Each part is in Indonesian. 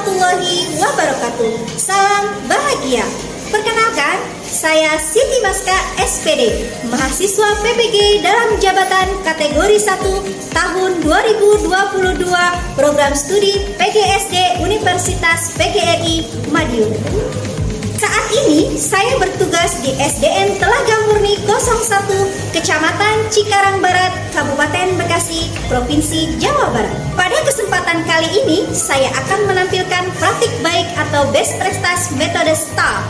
warahmatullahi wabarakatuh. Salam bahagia. Perkenalkan, saya Siti Maska SPD, mahasiswa PPG dalam jabatan kategori 1 tahun 2022 program studi PGSD Universitas PGRI Madiun. Saat ini saya bertugas di SDN Telaga Murni 01 Kecamatan Cikarang Barat, Kabupaten Bekasi, Provinsi Jawa Barat. Pada kesempatan kali ini saya akan menampilkan praktik baik atau best practice metode STAR.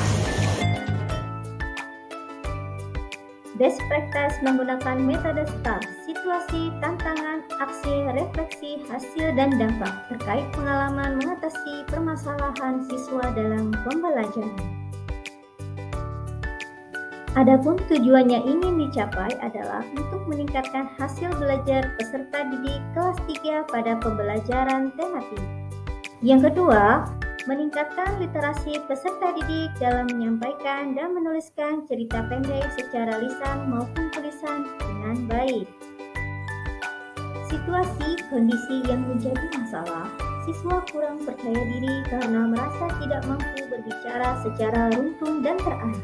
Best practice menggunakan metode STAR, situasi, tantangan, aksi, refleksi, hasil, dan dampak terkait pengalaman mengatasi permasalahan siswa dalam pembelajaran. Adapun tujuannya ingin dicapai adalah untuk meningkatkan hasil belajar peserta didik kelas 3 pada pembelajaran tematik. Yang kedua, meningkatkan literasi peserta didik dalam menyampaikan dan menuliskan cerita pendek secara lisan maupun tulisan dengan baik. Situasi kondisi yang menjadi masalah, siswa kurang percaya diri karena merasa tidak mampu berbicara secara runtun dan terarah.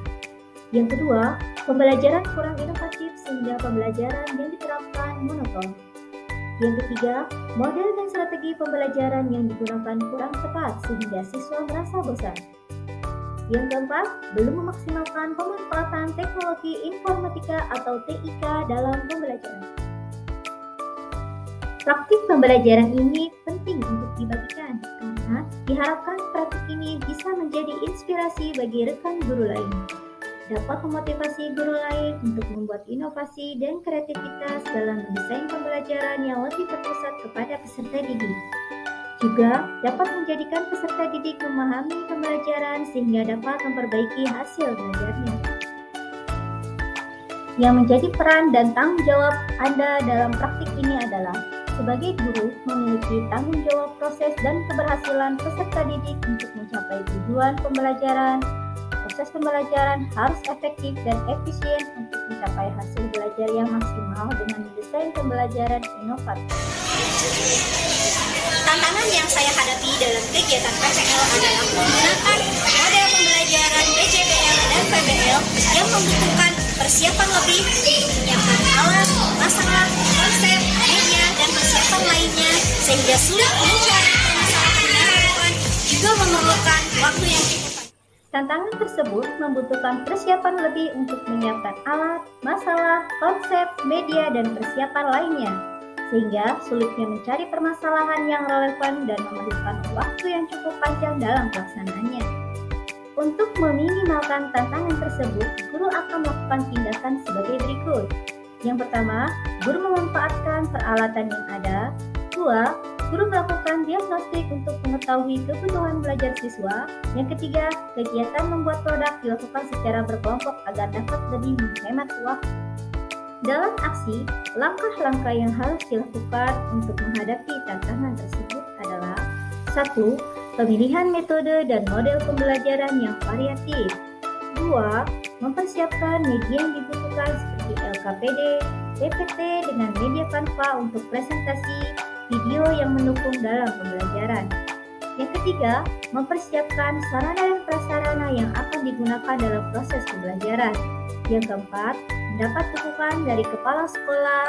Yang kedua, pembelajaran kurang inovatif sehingga pembelajaran yang diterapkan monoton. Yang ketiga, model dan strategi pembelajaran yang digunakan kurang tepat sehingga siswa merasa bosan. Yang keempat, belum memaksimalkan pemanfaatan teknologi informatika atau TIK dalam pembelajaran. Praktik pembelajaran ini penting untuk dibagikan karena diharapkan praktik ini bisa menjadi inspirasi bagi rekan guru lain. Dapat memotivasi guru lain untuk membuat inovasi dan kreativitas dalam mendesain pembelajaran yang lebih berpusat kepada peserta didik. Juga dapat menjadikan peserta didik memahami pembelajaran sehingga dapat memperbaiki hasil belajarnya. Yang menjadi peran dan tanggung jawab Anda dalam praktik ini adalah sebagai guru memiliki tanggung jawab proses dan keberhasilan peserta didik untuk mencapai tujuan pembelajaran. Proses pembelajaran harus efektif dan efisien untuk mencapai hasil belajar yang maksimal dengan mendesain pembelajaran inovatif. Tantangan yang saya hadapi dalam kegiatan PPL adalah menggunakan model pembelajaran BJPL dan PBL yang membutuhkan persiapan lebih untuk menyiapkan alat, masalah, konsep, media, dan persiapan lainnya sehingga sulit mencari permasalahan yang relevan juga memerlukan waktu yang cukup. Tantangan tersebut membutuhkan persiapan lebih untuk menyiapkan alat, masalah, konsep, media, dan persiapan lainnya, sehingga sulitnya mencari permasalahan yang relevan dan memerlukan waktu yang cukup panjang dalam pelaksanaannya. Untuk meminimalkan tantangan tersebut, guru akan melakukan tindakan sebagai berikut. Yang pertama, guru memanfaatkan peralatan yang ada. 2. Guru melakukan diagnostik untuk mengetahui kebutuhan belajar siswa. Yang ketiga, kegiatan membuat produk dilakukan secara berkelompok agar dapat lebih menghemat waktu. Dalam aksi, langkah-langkah yang harus dilakukan untuk menghadapi tantangan tersebut adalah 1. Pemilihan metode dan model pembelajaran yang variatif. 2. Mempersiapkan media yang dibutuhkan seperti LKPD, PPT dengan media Canva untuk presentasi, video yang mendukung dalam pembelajaran. Yang ketiga, mempersiapkan sarana dan prasarana yang akan digunakan dalam proses pembelajaran. Yang keempat, mendapat dukungan dari kepala sekolah.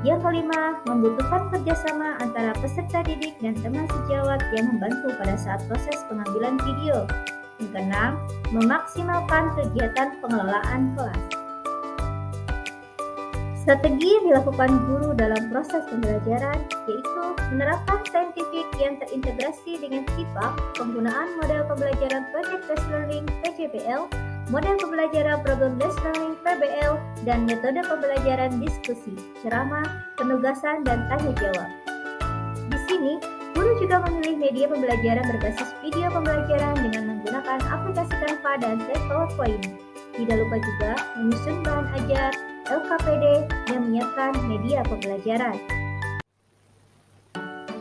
Yang kelima, membutuhkan kerjasama antara peserta didik dan teman sejawat yang membantu pada saat proses pengambilan video. Yang keenam, memaksimalkan kegiatan pengelolaan kelas. Strategi yang dilakukan guru dalam proses pembelajaran yaitu menerapkan saintifik yang terintegrasi dengan FIPA, penggunaan model pembelajaran Project Based Learning (PJBL), model pembelajaran Problem Based Learning (PBL), dan metode pembelajaran diskusi, ceramah, penugasan, dan tanya jawab. Di sini, guru juga memilih media pembelajaran berbasis video pembelajaran dengan menggunakan aplikasi Canva dan Slide PowerPoint. Tidak lupa juga menyusun bahan ajar, LKPD, dan menyiapkan media pembelajaran.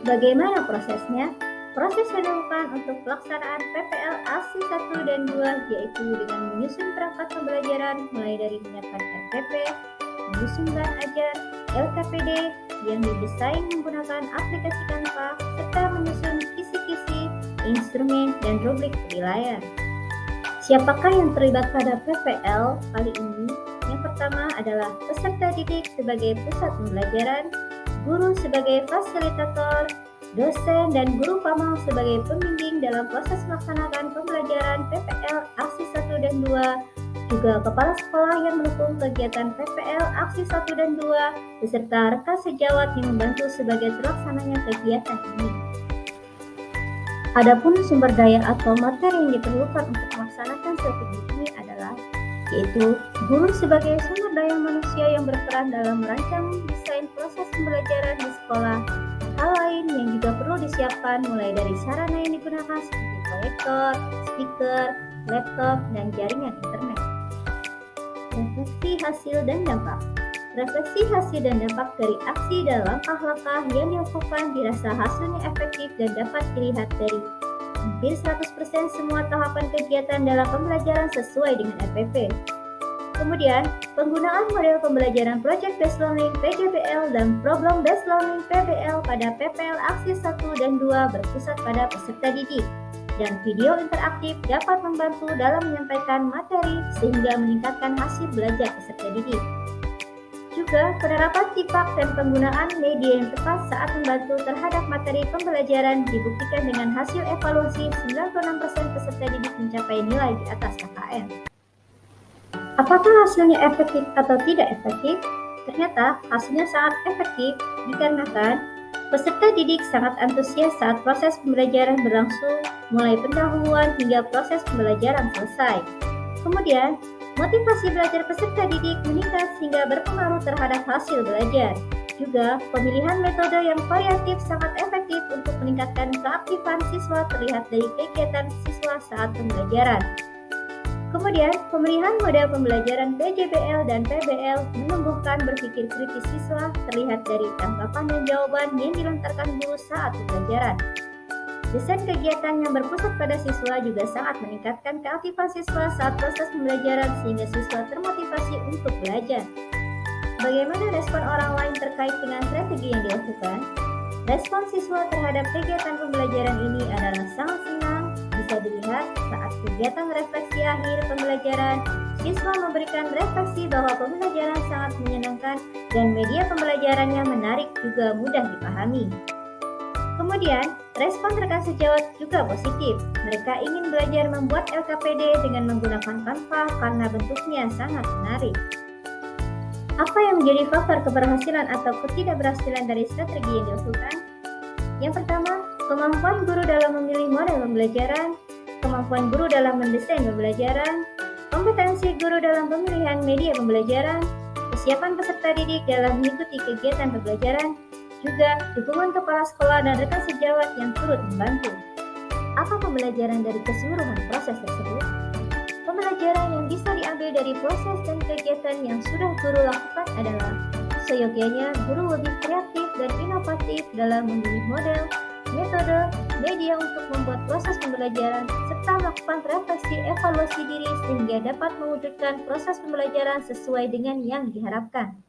Bagaimana prosesnya? Proses yang dilakukan untuk pelaksanaan PPL ASI 1 dan 2 yaitu dengan menyusun perangkat pembelajaran mulai dari menyiapkan RPP, menyusun bahan ajar, LKPD yang didesain menggunakan aplikasi Canva, serta menyusun kisi-kisi instrumen, dan rubrik penilaian. Siapakah yang terlibat pada PPL kali ini? Yang pertama adalah peserta didik sebagai pusat pembelajaran, guru sebagai fasilitator, dosen dan guru PAMAL sebagai pembimbing dalam proses melaksanakan pembelajaran PPL aksi 1 dan 2, juga kepala sekolah yang mendukung kegiatan PPL aksi 1 dan 2, beserta rekan sejawat yang membantu sebagai terlaksananya kegiatan ini. Adapun sumber daya atau materi yang diperlukan untuk melaksanakan strategi ini adalah yaitu guru sebagai sumber daya manusia yang berperan dalam merancang desain proses pembelajaran di sekolah. Hal lain yang juga perlu disiapkan mulai dari sarana yang digunakan seperti proyektor, speaker, laptop, dan jaringan internet. Refleksi hasil dan dampak. Refleksi hasil dan dampak dari aksi dan langkah-langkah yang dilakukan dirasa hasilnya efektif dan dapat dilihat dari hampir 100% semua tahapan kegiatan dalam pembelajaran sesuai dengan FPP. Kemudian, penggunaan model pembelajaran Project Based Learning PJBL dan Problem Based Learning PBL pada PPL aksi 1 dan 2 berpusat pada peserta didik. Dan video interaktif dapat membantu dalam menyampaikan materi sehingga meningkatkan hasil belajar peserta didik. Juga, penerapan TIPAK dan penggunaan media yang tepat saat membantu terhadap materi pembelajaran dibuktikan dengan hasil evaluasi 96% peserta didik mencapai nilai di atas KKM. Apakah hasilnya efektif atau tidak efektif? Ternyata hasilnya sangat efektif dikarenakan peserta didik sangat antusias saat proses pembelajaran berlangsung mulai pendahuluan hingga proses pembelajaran selesai. Kemudian, motivasi belajar peserta didik meningkat sehingga berpengaruh terhadap hasil belajar. Juga, pemilihan metode yang variatif sangat efektif untuk meningkatkan keaktifan siswa terlihat dari kegiatan siswa saat pembelajaran. Kemudian, pemilihan model pembelajaran PJBL dan PBL menumbuhkan berpikir kritis siswa terlihat dari tanggapan dan jawaban yang dilontarkan guru saat pembelajaran. Desain kegiatan yang berpusat pada siswa juga sangat meningkatkan keaktifan siswa saat proses pembelajaran sehingga siswa termotivasi untuk belajar. Bagaimana respon orang lain terkait dengan strategi yang dilakukan? Respon siswa terhadap kegiatan pembelajaran ini adalah sangat senang. Bisa dilihat saat kegiatan refleksi akhir pembelajaran, siswa memberikan refleksi bahwa pembelajaran sangat menyenangkan dan media pembelajarannya menarik juga mudah dipahami. Kemudian, respon rekan sejawat juga positif. Mereka ingin belajar membuat LKPD dengan menggunakan Canva karena bentuknya sangat menarik. Apa yang menjadi faktor keberhasilan atau ketidakberhasilan dari strategi yang dilakukan? Yang pertama, kemampuan guru dalam memilih model pembelajaran, kemampuan guru dalam mendesain pembelajaran, kompetensi guru dalam pemilihan media pembelajaran, kesiapan peserta didik dalam mengikuti kegiatan pembelajaran, juga dukungan kepala sekolah dan rekan sejawat yang turut membantu. Apa pembelajaran dari keseluruhan proses tersebut? Pembelajaran yang bisa diambil dari proses dan kegiatan yang sudah guru lakukan adalah seyogianya guru lebih kreatif dan inovatif dalam memilih model, metode, media untuk membuat proses pembelajaran, serta melakukan refleksi evaluasi diri sehingga dapat mewujudkan proses pembelajaran sesuai dengan yang diharapkan.